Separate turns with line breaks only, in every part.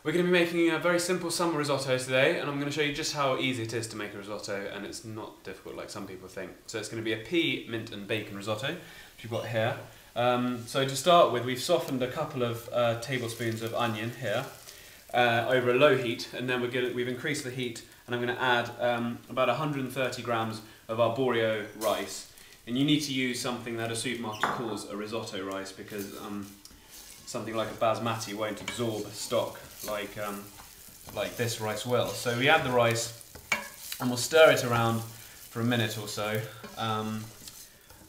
We're going to be making a very simple summer risotto today, and I'm going to show you just how easy it is to make a risotto, and it's not difficult like some people think. So it's going to be a pea, mint and bacon risotto, which you've got here. So to start with, we've softened a couple of tablespoons of onion here over a low heat, and then we've increased the heat, and I'm going to add about 130 grams of arborio rice. And you need to use something that a supermarket calls a risotto rice, because something like a basmati won't absorb stock like this rice will. So we add the rice and we'll stir it around for a minute or so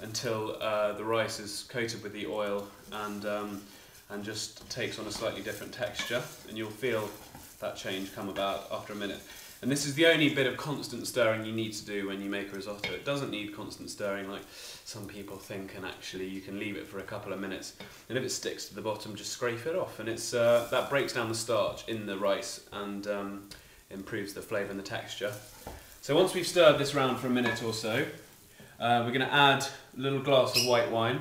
until the rice is coated with the oil and just takes on a slightly different texture, and you'll feel that change come about after a minute. And this is the only bit of constant stirring you need to do when you make a risotto. It doesn't need constant stirring like some people think, and actually you can leave it for a couple of minutes. And if it sticks to the bottom, just scrape it off. And it's that breaks down the starch in the rice and improves the flavour and the texture. So once we've stirred this round for a minute or so, we're going to add a little glass of white wine.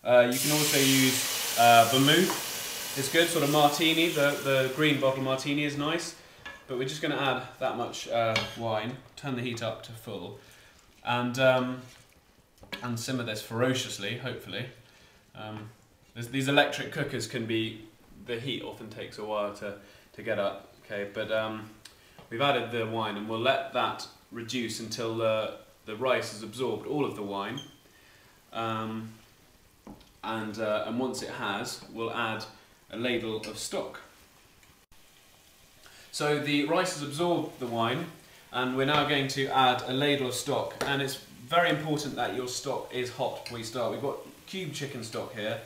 You can also use vermouth. It's good, sort of martini. The green bottle martini is nice. But we're just going to add that much wine, turn the heat up to full, and simmer this ferociously, hopefully. These electric cookers can be, the heat often takes a while to get up, okay, but we've added the wine, and we'll let that reduce until the rice has absorbed all of the wine, and once it has, we'll add a ladle of stock. So the rice has absorbed the wine, and we're now going to add a ladle of stock, and it's very important that your stock is hot before you start. We've got cubed chicken stock here.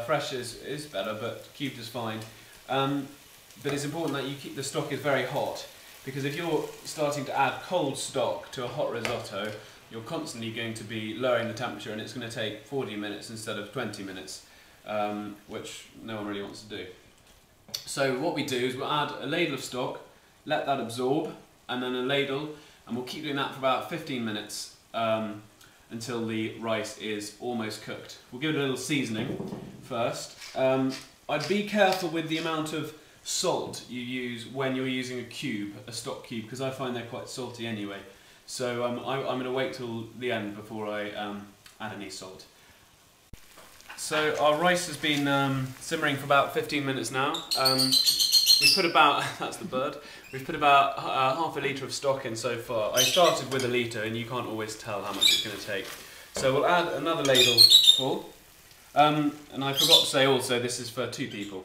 Fresh is better, but cubed is fine. But it's important that you keep the stock is very hot, because if you're starting to add cold stock to a hot risotto, you're constantly going to be lowering the temperature, and it's going to take 40 minutes instead of 20 minutes, which no one really wants to do. So what we do is we'll add a ladle of stock, let that absorb, and then a ladle, and we'll keep doing that for about 15 minutes until the rice is almost cooked. We'll give it a little seasoning first. I'd be careful with the amount of salt you use when you're using a stock cube, because I find they're quite salty anyway. So I'm going to wait till the end before I add any salt. So our rice has been simmering for about 15 minutes now. We've put about, that's the bird, we've put about half a litre of stock in so far. I started with a litre, and you can't always tell how much it's going to take. So we'll add another ladle full. And I forgot to say also, this is for 2 people,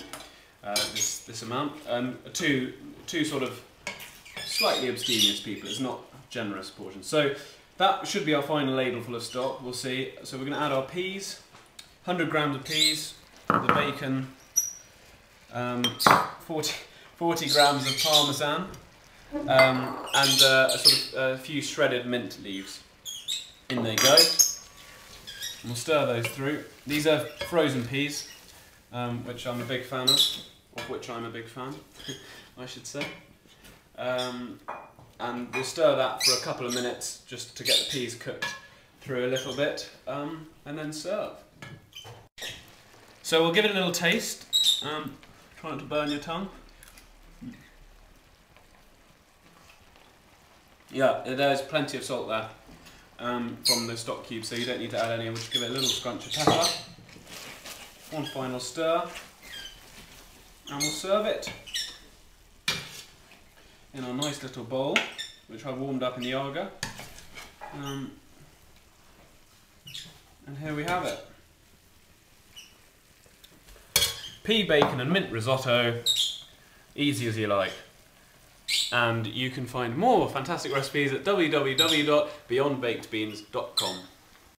this amount. Two sort of slightly abstemious people, it's not generous portions. So that should be our final ladle full of stock, we'll see. So we're going to add our peas. 100 grams of peas, the bacon, 40 grams of Parmesan, and a few shredded mint leaves. In they go. And we'll stir those through. These are frozen peas, which I'm a big fan of which I'm a big fan, I should say. And we'll stir that for a couple of minutes just to get the peas cooked through a little bit, and then serve. So we'll give it a little taste. Try not to burn your tongue. Yeah, there's plenty of salt there from the stock cube, so you don't need to add any. We'll just give it a little scrunch of pepper. One final stir, and we'll serve it in our nice little bowl, which I've warmed up in the Aga. And here we have it. Pea, bacon and mint risotto, easy as you like. And you can find more fantastic recipes at www.beyondbakedbeans.com.